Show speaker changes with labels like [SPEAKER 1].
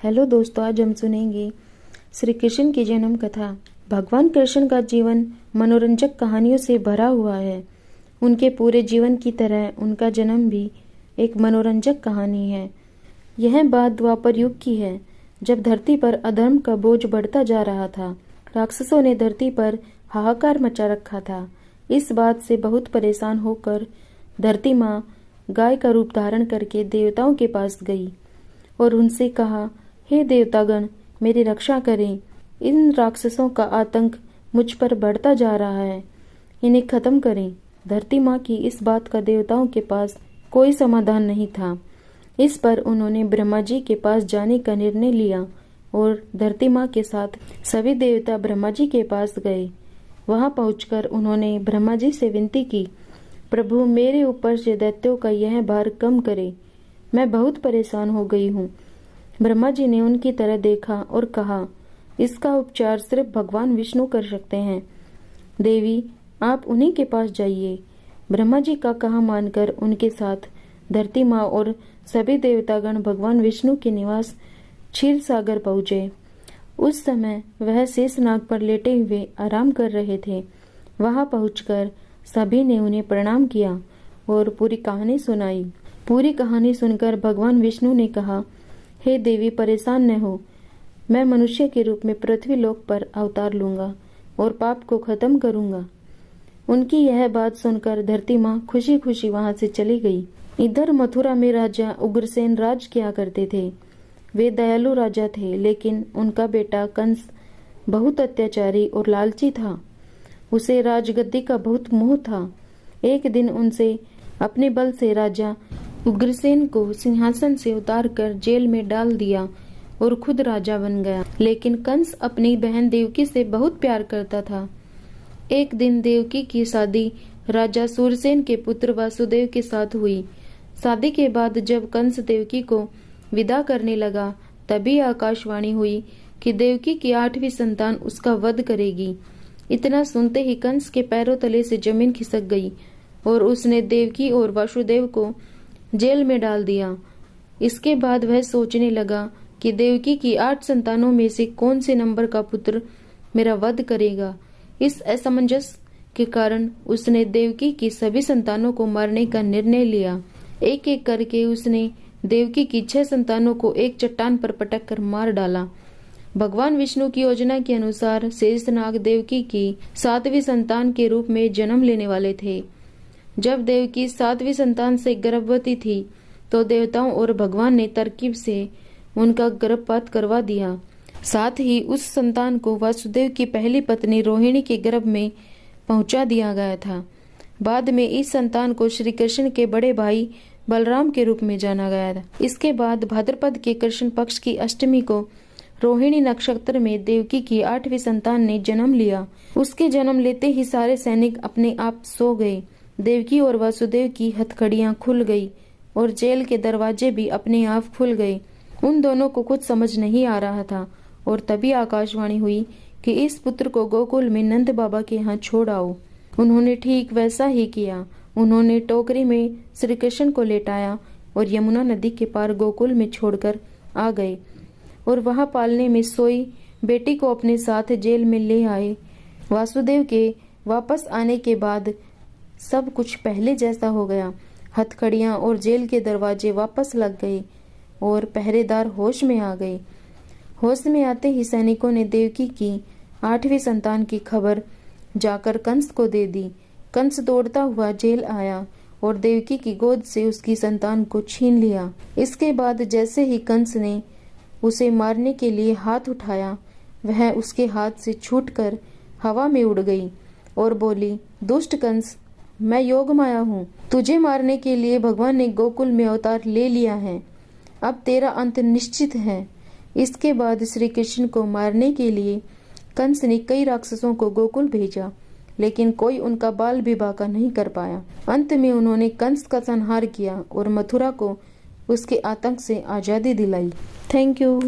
[SPEAKER 1] Hello दोस्तों, आज हम सुनेंगे श्री कृष्ण की जन्म कथा। भगवान कृष्ण का जीवन मनोरंजक कहानियों से भरा हुआ है। उनके पूरे जीवन की तरह उनका जन्म भी एक मनोरंजक कहानी है। यह बात द्वापर युग की है, जब धरती पर अधर्म का बोझ बढ़ता जा रहा था। राक्षसों ने धरती पर हाहाकार मचा रखा था। इस बात से बहुत परेशान होकर धरती माँ गाय का रूप धारण करके देवताओं के पास गई और उनसे कहा, हे देवतागण, मेरी रक्षा करें। इन राक्षसों का आतंक मुझ पर बढ़ता जा रहा है, इन्हें खत्म करें। धरती माँ की इस बात का देवताओं के पास कोई समाधान नहीं था। इस पर उन्होंने ब्रह्मा जी के पास जाने का निर्णय लिया और धरती माँ के साथ सभी देवता ब्रह्मा जी के पास गए। वहां पहुंचकर उन्होंने ब्रह्मा जी से विनती की, प्रभु, मेरे ऊपर से दैत्यों का यह भार कम करे, मैं बहुत परेशान हो गई हूँ। ब्रह्मा जी ने उनकी तरह देखा और कहा, इसका उपचार सिर्फ भगवान विष्णु कर सकते हैं। देवी, आप उन्हीं के पास जाइए। ब्रह्मा जी का कहा मानकर उनके साथ धरती माँ और सभी देवतागण भगवान विष्णु के निवास क्षीर सागर पहुँचे। उस समय वह शेषनाग पर लेटे हुए आराम कर रहे थे। वहां पहुंचकर सभी ने उन्हें प्रणाम किया और पूरी कहानी सुनाई। पूरी कहानी सुनकर भगवान विष्णु ने कहा, हे देवी, परेशान न हो, मैं मनुष्य के रूप में पृथ्वी लोक पर अवतार लूंगा और पाप को खत्म करूंगा। उनकी यह बात सुनकर धरती माँ खुशी खुशी वहां से चली गई। इधर मथुरा में राजा उग्रसेन राज किया करते थे। वे दयालु राजा थे, लेकिन उनका बेटा कंस बहुत अत्याचारी और लालची था। उसे राजगद्दी का बहुत मोह था। एक दिन उनसे अपने बल से राजा उग्रसेन को सिंहासन से उतारकर जेल में डाल दिया और खुद राजा बन गया। लेकिन कंस अपनी बहन देवकी से बहुत प्यार करता था। एक दिन देवकी की शादी राजा सूरसेन के पुत्र वासुदेव के साथ हुई। शादी के बाद जब कंस देवकी को विदा करने लगा, तभी आकाशवाणी हुई कि देवकी की 8वीं संतान उसका वध करेगी। इतना सुनते ही कंस के पैरों तले से जमीन खिसक गई और उसने देवकी और वासुदेव को जेल में डाल दिया। इसके बाद वह सोचने लगा कि देवकी की 8 संतानों में से कौन से नंबर का पुत्र मेरा वध करेगा। इस असमंजस के कारण उसने देवकी की सभी संतानों को मारने का निर्णय लिया। एक एक करके उसने देवकी की 6 संतानों को एक चट्टान पर पटक कर मार डाला। भगवान विष्णु की योजना के अनुसार शेषनाग देवकी की 7वीं संतान के रूप में जन्म लेने वाले थे। जब देवकी 7वीं संतान से गर्भवती थी तो देवताओं और भगवान ने तरकीब से उनका गर्भपात करवा दिया। साथ ही उस संतान को वासुदेव की पहली पत्नी रोहिणी के गर्भ में पहुंचा दिया गया था। बाद में इस संतान को श्री कृष्ण के बड़े भाई बलराम के रूप में जाना गया था। इसके बाद भाद्रपद के कृष्ण पक्ष की अष्टमी को रोहिणी नक्षत्र में देवकी की 8वीं संतान ने जन्म लिया। उसके जन्म लेते ही सारे सैनिक अपने आप सो गए। देवकी और वासुदेव की हथकड़ियां खुल गई और जेल के दरवाजे भी अपने आप खुल गए। उन दोनों को कुछ समझ नहीं आ रहा था और तभी आकाशवाणी हुई कि इस पुत्र को गोकुल में नंद बाबा के यहाँ छोड़ आओ। उन्होंने ठीक वैसा ही किया। उन्होंने टोकरी में श्री कृष्ण को लेटाया और यमुना नदी के पार गोकुल में छोड़कर आ गए और वहां पालने में सोई बेटी को अपने साथ जेल में ले आए। वासुदेव के वापस आने के बाद सब कुछ पहले जैसा हो गया। हथकड़ियां और जेल के दरवाजे वापस लग गए और पहरेदार होश में आ गए। होश में आते ही सैनिकों ने देवकी की 8वीं संतान की खबर जाकर कंस को दे दी। कंस दौड़ता हुआ जेल आया और देवकी की गोद से उसकी संतान को छीन लिया। इसके बाद जैसे ही कंस ने उसे मारने के लिए हाथ उठाया, वह उसके हाथ से छूटकर हवा में उड़ गई और बोली, दुष्ट कंस, मैं योग माया हूँ। तुझे मारने के लिए भगवान ने गोकुल में अवतार ले लिया है। अब तेरा अंत निश्चित है। इसके बाद श्री कृष्ण को मारने के लिए कंस ने कई राक्षसों को गोकुल भेजा, लेकिन कोई उनका बाल भी बांका नहीं कर पाया। अंत में उन्होंने कंस का संहार किया और मथुरा को उसके आतंक से आजादी दिलाई। Thank you.